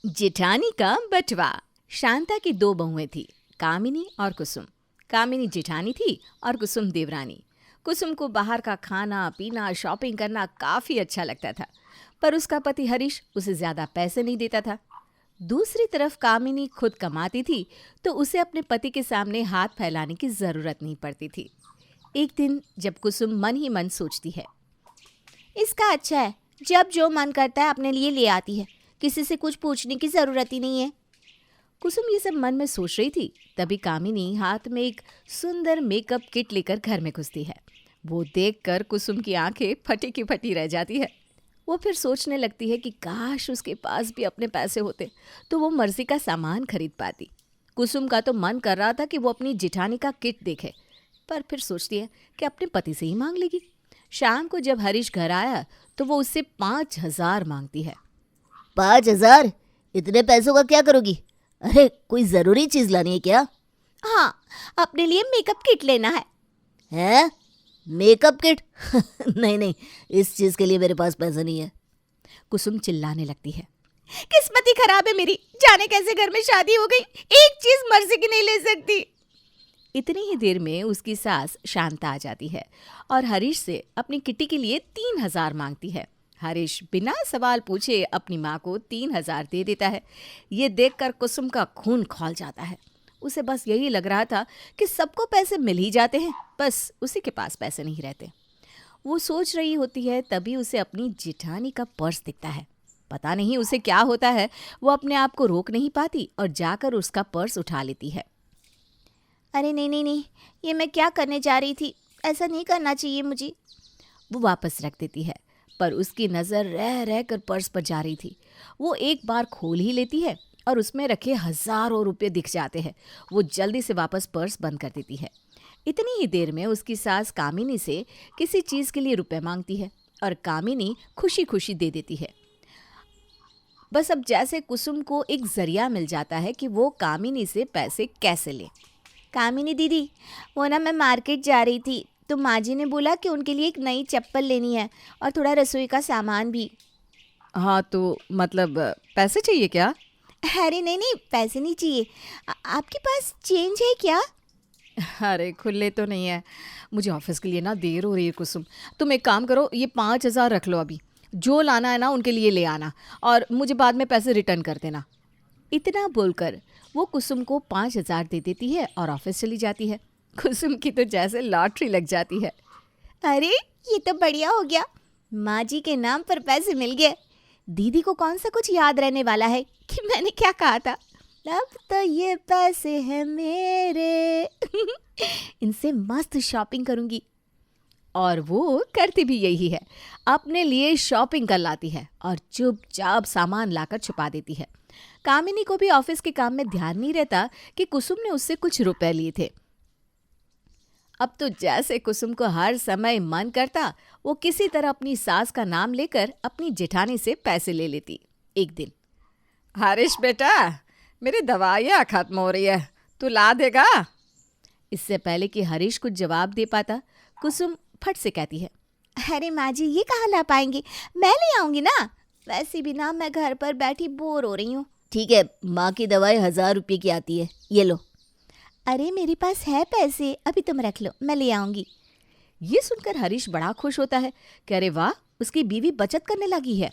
जेठानी का बटवा। शांता की दो बहुएं थी, कामिनी और कुसुम। कामिनी जेठानी थी और कुसुम देवरानी। कुसुम को बाहर का खाना पीना शॉपिंग करना काफ़ी अच्छा लगता था, पर उसका पति हरीश उसे ज़्यादा पैसे नहीं देता था। दूसरी तरफ कामिनी खुद कमाती थी, तो उसे अपने पति के सामने हाथ फैलाने की ज़रूरत नहीं पड़ती थी। एक दिन जब कुसुम मन ही मन सोचती है, इसका अच्छा है, जब जो मन करता है अपने लिए ले आती है, किसी से कुछ पूछने की ज़रूरत ही नहीं है। कुसुम ये सब मन में सोच रही थी, तभी कामिनी हाथ में एक सुंदर मेकअप किट लेकर घर में घुसती है। वो देखकर कुसुम की आंखें फटी की फटी रह जाती है। वो फिर सोचने लगती है कि काश उसके पास भी अपने पैसे होते तो वो मर्जी का सामान खरीद पाती। कुसुम का तो मन कर रहा था कि वो अपनी जेठानी का किट देखे, पर फिर सोचती है कि अपने पति से ही मांग लेगी। शाम को जब हरीश घर आया तो वो उससे 5,000 मांगती है। 5,000? इतने पैसों का क्या करोगी? अरे कोई ज़रूरी चीज़ लानी है क्या? हाँ, अपने लिए मेकअप किट लेना है। हैं? Makeup kit? नहीं नहीं, इस चीज़ के लिए मेरे पास पैसा नहीं है। कुसुम चिल्लाने लगती है। किस्मत ही खराब है मेरी, जाने कैसे घर में शादी हो गई, एक चीज मर्जी की नहीं ले सकती। इतनी ही देर में उसकी सास शांता आ जाती है और हरीश से अपनी किट्टी के लिए 3,000 मांगती है। हरीश बिना सवाल पूछे अपनी माँ को 3,000 दे देता है। ये देखकर कुसुम का खून खौल जाता है। उसे बस यही लग रहा था कि सबको पैसे मिल ही जाते हैं, बस उसी के पास पैसे नहीं रहते। वो सोच रही होती है, तभी उसे अपनी जेठानी का पर्स दिखता है। पता नहीं उसे क्या होता है, वो अपने आप को रोक नहीं पाती और जाकर उसका पर्स उठा लेती है। अरे नहीं नहीं नहीं, ये मैं क्या करने जा रही थी, ऐसा नहीं करना चाहिए मुझे। वो वापस रख देती है, पर उसकी नज़र रह रह कर पर्स पर जा रही थी। वो एक बार खोल ही लेती है और उसमें रखे हज़ारों रुपये दिख जाते हैं। वो जल्दी से वापस पर्स बंद कर देती है। इतनी ही देर में उसकी सास कामिनी से किसी चीज़ के लिए रुपए मांगती है और कामिनी खुशी खुशी दे देती है। बस अब जैसे कुसुम को एक जरिया मिल जाता है कि वो कामिनी से पैसे कैसे ले। कामिनी दीदी, वो ना मैं मार्केट जा रही थी तो माँ जी ने बोला कि उनके लिए एक नई चप्पल लेनी है और थोड़ा रसोई का सामान भी। हाँ तो मतलब पैसे चाहिए क्या? अरे नहीं नहीं, पैसे नहीं चाहिए। आपके पास चेंज है क्या? अरे खुले तो नहीं है, मुझे ऑफिस के लिए ना देर हो रही है कुसुम। तुम एक काम करो, ये 5,000 रख लो, अभी जो लाना है ना उनके लिए ले आना और मुझे बाद में पैसे रिटर्न कर देना। इतना बोलकर वो कुसुम को 5,000 दे देती है और ऑफिस चली जाती है। कुसुम की तो जैसे लॉटरी लग जाती है। अरे ये तो बढ़िया हो गया, माँ जी के नाम पर पैसे मिल गए। दीदी को कौन सा कुछ याद रहने वाला है कि मैंने क्या कहा था, अब तो ये पैसे हैं मेरे। इनसे मस्त शॉपिंग करूंगी। और वो करती भी यही है, अपने लिए शॉपिंग कर लाती है और चुपचाप सामान लाकर छुपा देती है। कामिनी को भी ऑफिस के काम में ध्यान नहीं रहता कि कुसुम ने उससे कुछ रुपए लिए थे। अब तो जैसे कुसुम को हर समय मन करता, वो किसी तरह अपनी सास का नाम लेकर अपनी जेठानी से पैसे ले लेती। एक दिन, हरीश बेटा, मेरी दवाइयाँ खत्म हो रही है, तू ला देगा? इससे पहले कि हरीश कुछ जवाब दे पाता, कुसुम फट से कहती है, अरे माँ जी, ये कहाँ ला पाएंगे, मैं ले आऊंगी ना। वैसे भी ना मैं घर पर बैठी बोर हो रही हूँ। ठीक है, माँ की दवाई 1,000 रुपये की आती है, ये लो। अरे मेरे पास है पैसे, अभी तुम रख लो, मैं ले आऊंगी। ये सुनकर हरीश बड़ा खुश होता है कि अरे वाह, उसकी बीवी बचत करने लगी है।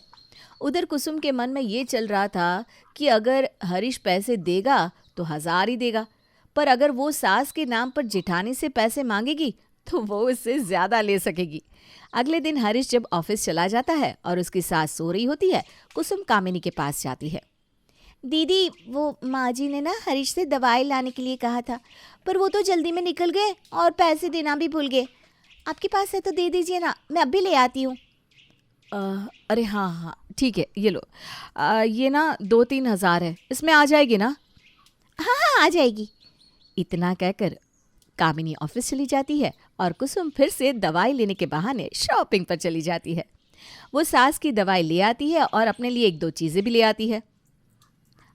उधर कुसुम के मन में ये चल रहा था कि अगर हरीश पैसे देगा तो 1,000 ही देगा, पर अगर वो सास के नाम पर जेठानी से पैसे मांगेगी तो वो उससे ज़्यादा ले सकेगी। अगले दिन हरीश जब ऑफिस चला जाता है और उसकी सास सो रही होती है, कुसुम कामिनी के पास जाती है। दीदी, वो माँ जी ने ना हरीश से दवाई लाने के लिए कहा था, पर वो तो जल्दी में निकल गए और पैसे देना भी भूल गए। आपके पास है तो दे दीजिए ना, मैं अभी ले आती हूँ। अरे हाँ हाँ ठीक है, ये लो। ये ना 2-3 हज़ार है, इसमें आ जाएगी ना? हाँ हाँ, आ जाएगी। इतना कहकर कामिनी ऑफिस चली जाती है और कुसुम फिर से दवाई लेने के बहाने शॉपिंग पर चली जाती है। वो सास की दवाई ले आती है और अपने लिए 1-2 चीज़ें भी ले आती है।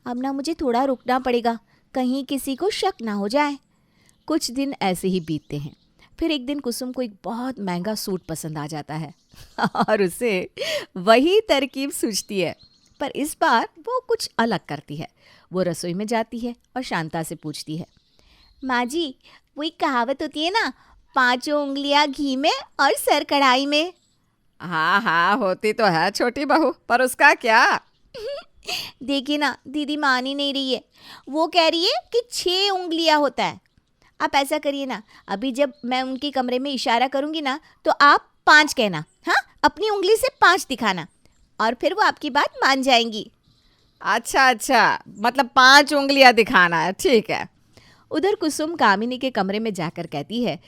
अब ना मुझे थोड़ा रुकना पड़ेगा, कहीं किसी को शक ना हो जाए। कुछ दिन ऐसे ही बीतते हैं। फिर एक दिन कुसुम को एक बहुत महंगा सूट पसंद आ जाता है और उसे वही तरकीब सूझती है। पर इस बार वो कुछ अलग करती है। वो रसोई में जाती है और शांता से पूछती है, माँ जी, वो एक कहावत होती है ना, 5 उंगलियां घी में और सर कढ़ाई में। हाँ हाँ होती तो है छोटी बहू, पर उसका क्या? देखिए ना, दीदी मान ही नहीं रही है। वो कह रही है कि 6 उंगलियां होता है। आप ऐसा करिए ना, अभी जब मैं उनके कमरे में इशारा करूंगी ना, तो आप 5 कहना। हाँ, अपनी उंगली से 5 दिखाना, और फिर वो आपकी बात मान जाएंगी। अच्छा अच्छा, मतलब 5 उंगलियां दिखाना है, ठीक है। उधर कुसुम कामिनी के कमरे में जाकर कहती है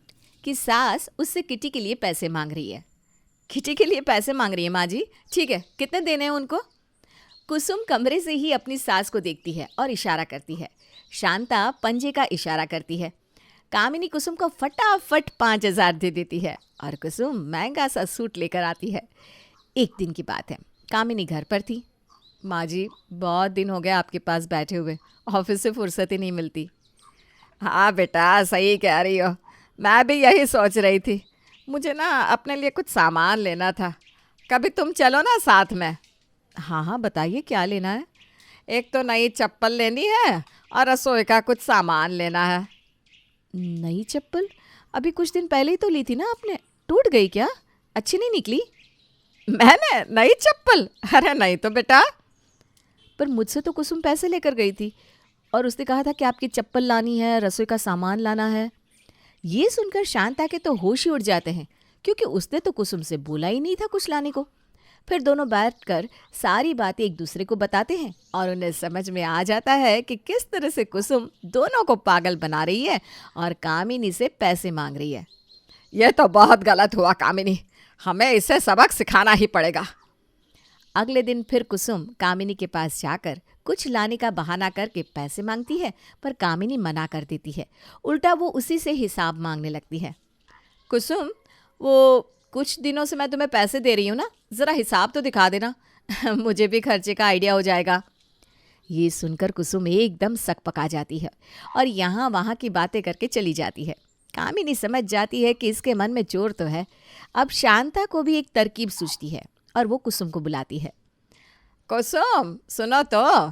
कि सास उससे किटी के लिए पैसे मांग रही है। किटी के लिए पैसे मांग रही है माँ जी? ठीक है, कितने देने हैं उनको? कुसुम कमरे से ही अपनी सास को देखती है और इशारा करती है। शांता पंजे का इशारा करती है। कामिनी कुसुम को फटाफट 5,000 दे देती है और कुसुम महंगा सा सूट लेकर आती है। एक दिन की बात है, कामिनी घर पर थी। माँ जी, बहुत दिन हो गए आपके पास बैठे हुए, ऑफिस से फुर्सत ही नहीं मिलती। हाँ बेटा, सही कह रही हो, मैं भी यही सोच रही थी। मुझे ना अपने लिए कुछ सामान लेना था, कभी तुम चलो ना साथ में। हाँ हाँ बताइए, क्या लेना है? एक तो नई चप्पल लेनी है और रसोई का कुछ सामान लेना है। नई चप्पल? अभी कुछ दिन पहले ही तो ली थी ना आपने, टूट गई क्या? अच्छी नहीं निकली? मैंने नई चप्पल? अरे नहीं तो बेटा। पर मुझसे तो कुसुम पैसे लेकर गई थी और उसने कहा था कि आपकी चप्पल लानी है, रसोई का सामान लाना है। ये सुनकर शांता के तो होश ही उड़ जाते हैं, क्योंकि उसने तो कुसुम से बोला ही नहीं था कुछ लाने को। फिर दोनों बैठकर सारी बातें एक दूसरे को बताते हैं और उन्हें समझ में आ जाता है कि किस तरह से कुसुम दोनों को पागल बना रही है और कामिनी से पैसे मांग रही है। यह तो बहुत गलत हुआ कामिनी, हमें इसे सबक सिखाना ही पड़ेगा। अगले दिन फिर कुसुम कामिनी के पास जाकर कुछ लाने का बहाना करके पैसे मांगती है, पर कामिनी मना कर देती है। उल्टा वो उसी से हिसाब मांगने लगती है। कुसुम, वो कुछ दिनों से मैं तुम्हें पैसे दे रही हूँ ना, ज़रा हिसाब तो दिखा देना। मुझे भी खर्चे का आइडिया हो जाएगा। ये सुनकर कुसुम एकदम सक पका जाती है और यहाँ वहाँ की बातें करके चली जाती है। कामिनी समझ जाती है कि इसके मन में चोर तो है। अब शांता को भी एक तरकीब सूझती है और वो कुसुम को बुलाती है। कुसुम सुनो तो,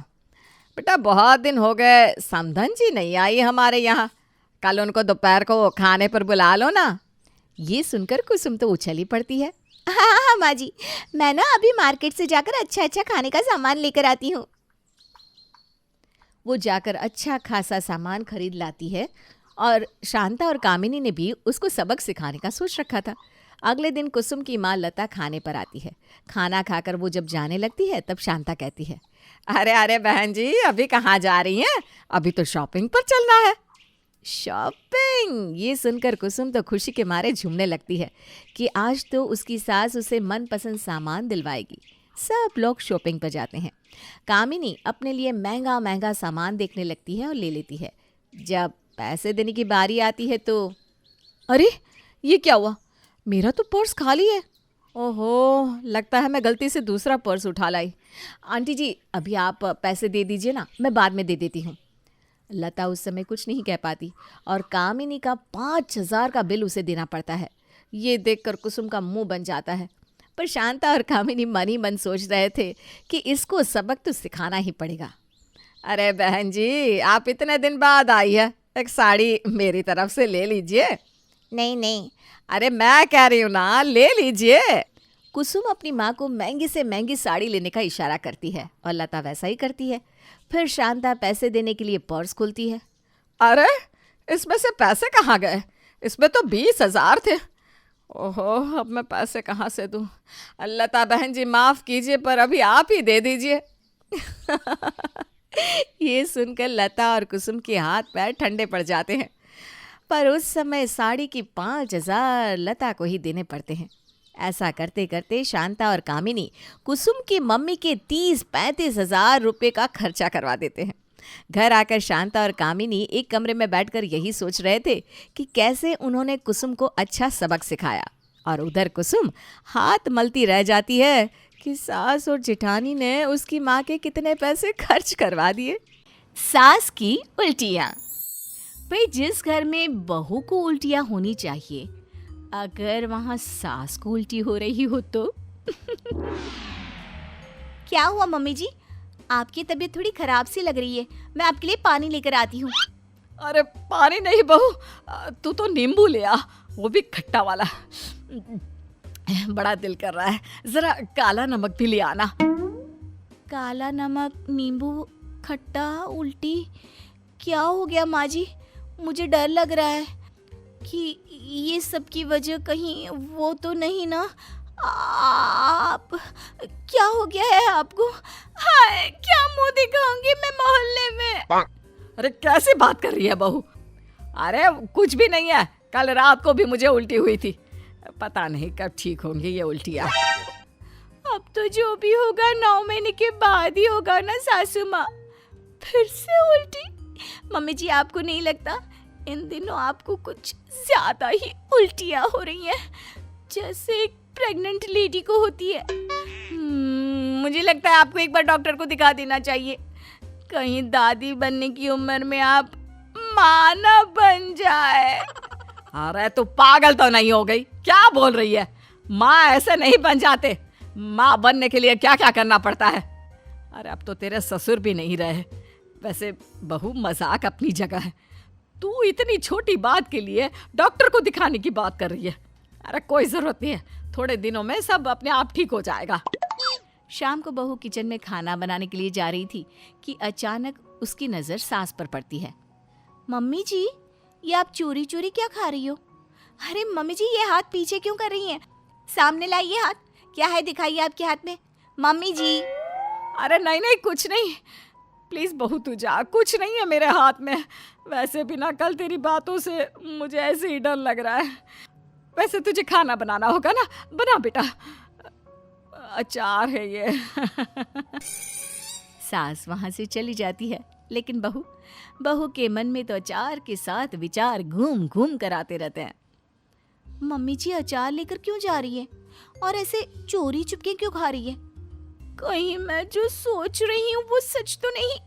बेटा बहुत दिन हो गए समधन जी नहीं आई हमारे यहाँ, कल उनको दोपहर को खाने पर बुला लो ना। ये सुनकर कुसुम तो उछली पड़ती है। हाँ हाँ माँ जी, मैं ना अभी मार्केट से जाकर अच्छा अच्छा खाने का सामान लेकर आती हूँ। वो जाकर अच्छा खासा सामान खरीद लाती है और शांता और कामिनी ने भी उसको सबक सिखाने का सोच रखा था। अगले दिन कुसुम की माँ लता खाने पर आती है। खाना खाकर वो जब जाने लगती है तब शांता कहती है, अरे अरे बहन जी, अभी कहाँ जा रही हैं? अभी तो शॉपिंग पर चलना है। शॉपिंग? ये सुनकर कुसुम तो खुशी के मारे झूमने लगती है कि आज तो उसकी सास उसे मनपसंद सामान दिलवाएगी। सब लोग शॉपिंग पर जाते हैं। कामिनी अपने लिए महंगा महंगा सामान देखने लगती है और ले लेती है। जब पैसे देने की बारी आती है तो अरे ये क्या हुआ, मेरा तो पर्स खाली है। ओहो, लगता है मैं गलती से दूसरा पर्स उठा लाई। आंटी जी, अभी आप पैसे दे दीजिए ना, मैं बाद में दे देती हूँ। लता उस समय कुछ नहीं कह पाती और कामिनी का 5,000 का बिल उसे देना पड़ता है। ये देखकर कुसुम का मुंह बन जाता है, पर शांता और कामिनी मन ही मन सोच रहे थे कि इसको सबक तो सिखाना ही पड़ेगा। अरे बहन जी, आप इतने दिन बाद आई है, एक साड़ी मेरी तरफ से ले लीजिए। नहीं नहीं, अरे मैं कह रही हूँ ना, ले लीजिए। कुसुम अपनी माँ को महंगी से महंगी साड़ी लेने का इशारा करती है और लता वैसा ही करती है। फिर शांता पैसे देने के लिए पर्स खोलती है। अरे इसमें से पैसे कहाँ गए? इसमें तो 20,000 थे। ओहो, अब मैं पैसे कहाँ से दूँ? लता बहन जी माफ़ कीजिए, पर अभी आप ही दे दीजिए। ये सुनकर लता और कुसुम के हाथ पैर ठंडे पड़ जाते हैं, पर उस समय साड़ी की 5,000 लता को ही देने पड़ते हैं। ऐसा करते करते शांता और कामिनी कुसुम की मम्मी के 30-35 हज़ार रुपये का खर्चा करवा देते हैं। घर आकर शांता और कामिनी एक कमरे में बैठकर यही सोच रहे थे कि कैसे उन्होंने कुसुम को अच्छा सबक सिखाया, और उधर कुसुम हाथ मलती रह जाती है कि सास और जेठानी ने उसकी माँ के कितने पैसे खर्च करवा दिए। सास की उल्टियाँ। भाई, जिस घर में बहू को उल्टियाँ होनी चाहिए, अगर वहाँ सास को उल्टी हो रही हो तो क्या हुआ मम्मी जी? आपकी तबीयत थोड़ी खराब सी लग रही है। मैं आपके लिए पानी लेकर आती हूँ। अरे पानी नहीं बहू, तू तो नींबू ले आ, वो भी खट्टा वाला। बड़ा दिल कर रहा है, जरा काला नमक भी ले आना। काला नमक, नींबू, खट्टा, उल्टी, क्या हो गया माँ जी? मुझे डर लग रहा है कि ये सब की वजह कहीं वो तो नहीं ना? आप क्या हो गया है आपको? हाय, क्या मुंह दिखाऊंगी मैं मोहल्ले में? अरे कैसे बात कर रही है बहू? अरे कुछ भी नहीं है, कल रात को भी मुझे उल्टी हुई थी, पता नहीं कब ठीक होंगी ये उल्टियाँ। अब तो जो भी होगा 9 महीने के बाद ही होगा ना सासू माँ। फिर से उल्टी? मम्मी जी, आपको नहीं लगता इन दिनों आपको कुछ ज्यादा ही उल्टियाँ हो रही हैं, जैसे एक प्रेग्नेंट लेडी को होती है? मुझे लगता है आपको एक बार डॉक्टर को दिखा देना चाहिए। कहीं दादी बनने की उम्र में आप माँ ना बन जाए। अरे तू पागल तो नहीं हो गई? क्या बोल रही है? माँ ऐसे नहीं बन जाते। माँ बनने के लिए क्या क्या करना पड़ता है। अरे अब तो तेरे ससुर भी नहीं रहे। वैसे बहू, मजाक अपनी जगह है, तू इतनी छोटी बात के लिए डॉक्टर को दिखाने की बात कर रही है। अरे कोई जरूरत नहीं है, थोड़े दिनों में सब अपने आप ठीक हो जाएगा। शाम को बहू किचन में खाना बनाने के लिए जा रही थी कि अचानक उसकी नजर सास पर पड़ती है। मम्मी जी, ये आप चोरी चोरी क्या खा रही हो? अरे मम्मी जी, ये हाथ पीछे क्यों कर रही हैं? सामने लाइए हाथ, क्या है दिखाइए आपके हाथ में। मम्मी जी। अरे नहीं नहीं, कुछ नहीं, प्लीज बहू तू जा, कुछ नहीं है मेरे हाथ में। वैसे भी ना कल तेरी बातों से मुझे ऐसे ही डर लग रहा है। वैसे तुझे खाना बनाना होगा ना, बना बेटा, अचार है ये। सास वहां से चली जाती है, लेकिन बहू के मन में तो अचार के साथ विचार घूम घूम कर आते रहते हैं। मम्मी जी अचार लेकर क्यों जा रही है और ऐसे चोरी चुपके क्यों खा रही है? कहीं मैं जो सोच रही हूँ वो सच तो नहीं?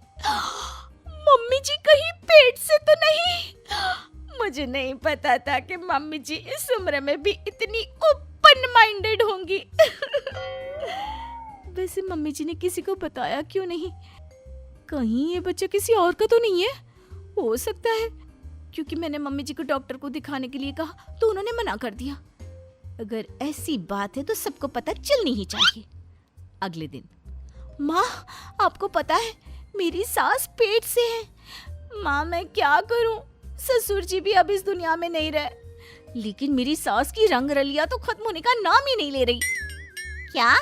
मम्मी जी कहीं पेट से तो नहीं? मुझे नहीं पता था कि मम्मी जी इस उम्र में भी इतनी ओपन माइंडेड होंगी। वैसे मम्मी जी ने किसी को बताया क्यों नहीं? कहीं ये बच्चा किसी और का तो नहीं है? हो सकता है क्योंकि मैंने मम्मी जी को डॉक्टर को दिखाने के लिए कहा तो उन्होंने मना कर दिया। अगर ऐसी बात है तो सबको पता चलनी ही चाहिए। अगले दिन, माँ आपको पता है मेरी सास पेट से है। माँ मैं क्या करूं? ससुर जी भी अब इस दुनिया में नहीं रहे, लेकिन मेरी सास की रंग रलिया तो खत्म होने का नाम ही नहीं ले रही। क्या?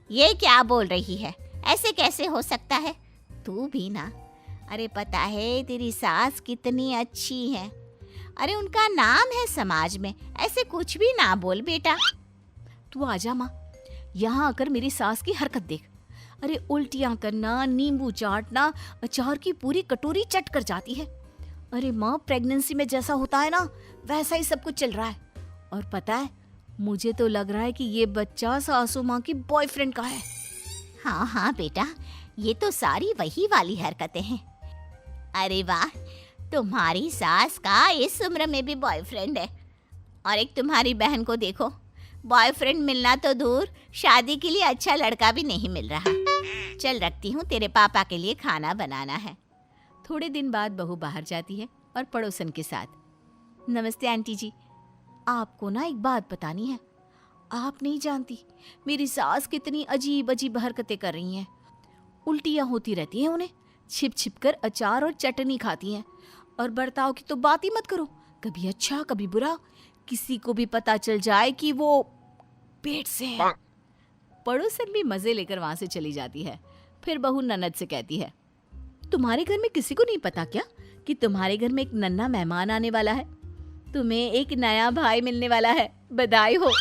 ये क्या बोल रही है? ऐसे कैसे हो सकता है? तू भी ना। अरे पता है तेरी सास कितनी अच्छी है। अरे उनका नाम है समाज में, ऐसे कुछ भी ना बोल बेटा। तू आजा माँ, यहाँ आकर मेरी सास की हरकत देख। अरे उल्टियाँ करना, नींबू चाटना, अचार की पूरी कटोरी चट कर जाती है। अरे माँ, प्रेगनेंसी में जैसा होता है ना वैसा ही सब कुछ चल रहा है। और पता है मुझे तो लग रहा है कि ये बच्चा सासू माँ की बॉयफ्रेंड का है। हाँ हाँ बेटा, ये तो सारी वही वाली हरकतें हैं। अरे वाह, तुम्हारी सास का इस उम्र में भी बॉयफ्रेंड है। और एक तुम्हारी बहन को देखो, बॉयफ्रेंड मिलना तो दूर, शादी के लिए अच्छा लड़का भी नहीं मिल रहा। चल रखती हूँ, तेरे पापा के लिए खाना बनाना है। थोड़े दिन बाद बहू बाहर जाती है और पड़ोसन के साथ, नमस्ते आंटी जी, आपको ना एक बात बतानी है। आप नहीं जानती मेरी सास कितनी अजीब अजीब हरकतें कर रही हैं। उल्टियाँ होती रहती हैं उन्हें, छिप छिप कर अचार और चटनी खाती हैं। और बर्ताव की तो बात ही मत करो, कभी अच्छा कभी बुरा, किसी को भी पता चल जाए कि वो पेट से है। पड़ोसन भी मजे लेकर वहां से चली जाती है। फिर बहू ननद से कहती है, तुम्हारे घर में किसी को नहीं पता क्या कि तुम्हारे घर में एक नन्हा मेहमान आने वाला है? तुम्हें एक नया भाई मिलने वाला है, बधाई हो।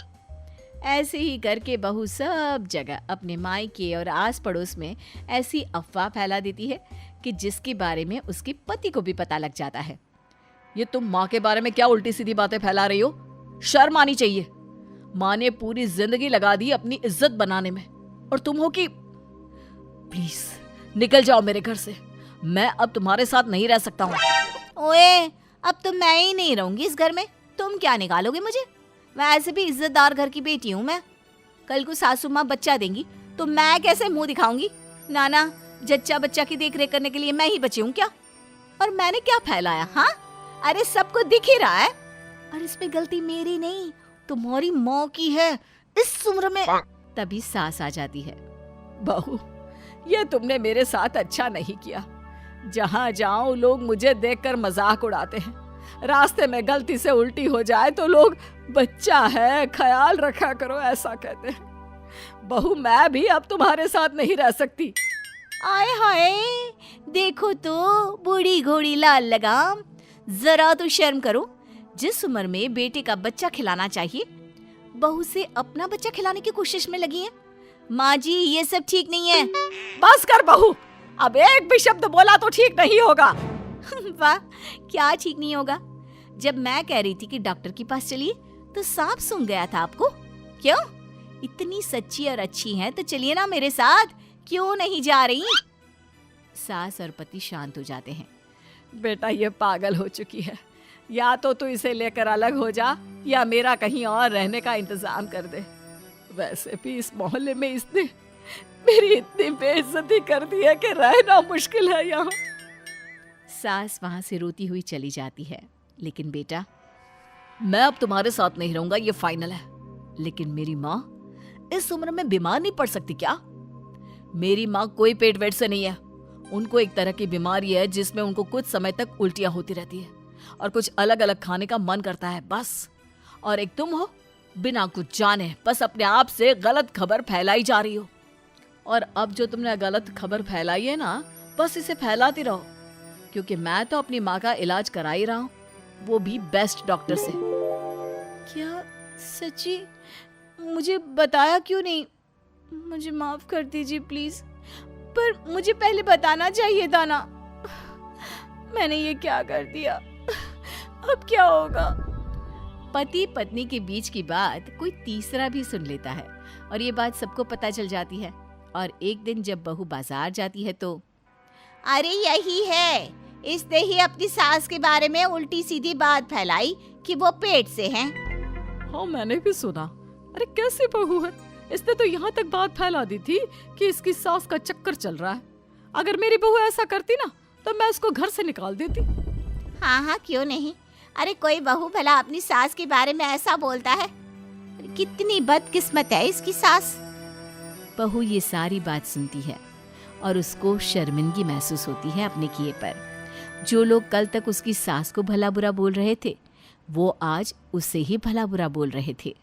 ऐसे ही करके बहू सब जगह अपने मायके और आस पड़ोस में ऐसी अफवाह फैला देती है कि जिसके बारे में उसके पति को भी पता लग जाता है। ये तुम माँ के बारे में क्या उल्टी सीधी बातें फैला रही हो? शर्म आनी चाहिए। माँ ने पूरी जिंदगी लगा दी अपनी इज्जत बनाने में, और तुम हो कि प्लीज निकल जाओ मेरे घर से। मैं अब तुम्हारे साथ नहीं रह सकता हूँ। ओए, अब तो मैं ही नहीं रहूंगी इस घर में, तुम क्या निकालोगे मुझे? वैसे भी इज्जतदार घर की बेटी हूँ मैं। कल को सासू माँ बच्चा देंगी तो मैं कैसे मुंह दिखाऊंगी? नाना, जच्चा बच्चा की देख रेख करने के लिए मैं ही बची हूँ क्या? और मैंने क्या फैलाया? हाँ, अरे सबको दिख ही रहा है। और इसमें गलती मेरी नहीं, तुम्हारी माँ की है। इस उम्र में। तभी सास आ जाती है। बहू, ये तुमने मेरे साथ अच्छा नहीं किया। जहाँ जाऊं लोग मुझे देखकर मजाक उड़ाते हैं। रास्ते में गलती से उल्टी हो जाए तो लोग बच्चा है, ख्याल रखा करो, ऐसा कहते हैं। बहू, मैं भी अब तुम्हारे साथ नहीं रह सकती। आए हाय, देखो तो बूढ़ी घोड़ी लाल लगाम। जरा तो शर्म करो। जिस उम्र में बेटे का बच्चा खिलाना चाहिए, बहू से अपना बच्चा खिलाने की कोशिश में लगी है। माँ जी, ये सब ठीक नहीं है। बस कर बहू, अब एक भी शब्द बोला तो ठीक नहीं होगा। वाह, क्या ठीक नहीं होगा? जब मैं कह रही थी कि डॉक्टर के पास चलिए तो सांप सूंघ गया था आपको। क्यों? इतनी सच्ची और अच्छी हैं तो चलिए ना मेरे साथ, क्यों नहीं जा रही? सास और पति शांत हो जाते हैं। बेटा, ये पागल हो चुकी है। या तो तू इसे लेकर अलग हो जा या मेरा कहीं और रहने का इंतजाम कर दे। वैसे भी इस मोहल्ले में इसने मेरी इतनी बेइज्जती कर दी है कि रहना मुश्किल है यहाँ। सास वहां से रोती हुई चली जाती है। लेकिन बेटा, मैं अब तुम्हारे साथ नहीं रहूंगा, ये फाइनल है। लेकिन मेरी माँ इस उम्र में बीमार नहीं पड़ सकती क्या? मेरी माँ कोई पेट वेट से नहीं है। उनको एक तरह की बीमारी है जिसमें उनको कुछ समय तक उल्टियां होती रहती है और कुछ अलग अलग खाने का मन करता है, बस। और एक तुम हो, बिना कुछ जाने बस अपने आप से गलत खबर फैलाई जा रही हो। और अब जो तुमने गलत खबर फैलाई है ना, बस इसे फैलाती रहो, क्योंकि मैं तो अपनी माँ का इलाज करा ही रहा हूँ, वो भी बेस्ट डॉक्टर से। क्या सच्ची? मुझे बताया क्यों नहीं? मुझे माफ कर दीजिए प्लीज, पर मुझे पहले बताना चाहिए था ना। मैंने ये क्या कर दिया? अब क्या होगा? पति पत्नी के बीच की बात कोई तीसरा भी सुन लेता है और ये बात सबको पता चल जाती है। और एक दिन जब बहू बाजार जाती है तो अरे यही है, इसने ही अपनी सास के बारे में उल्टी सीधी बात फैलाई कि वो पेट से हैं। हाँ, मैंने भी सुना। अरे कैसी बहू है, इसने तो यहाँ तक बात फैला दी थी कि इसकी सास का चक्कर चल रहा है। अगर मेरी बहू ऐसा करती ना तो मैं इसको घर से निकाल देती। हाँ हाँ, क्यों नहीं। अरे कोई बहू भला अपनी सास के बारे में ऐसा बोलता है? कितनी बदकिस्मत है इसकी सास। बहू ये सारी बात सुनती है और उसको शर्मिंदगी महसूस होती है अपने किए पर। जो लोग कल तक उसकी सास को भला बुरा बोल रहे थे, वो आज उससे ही भला बुरा बोल रहे थे।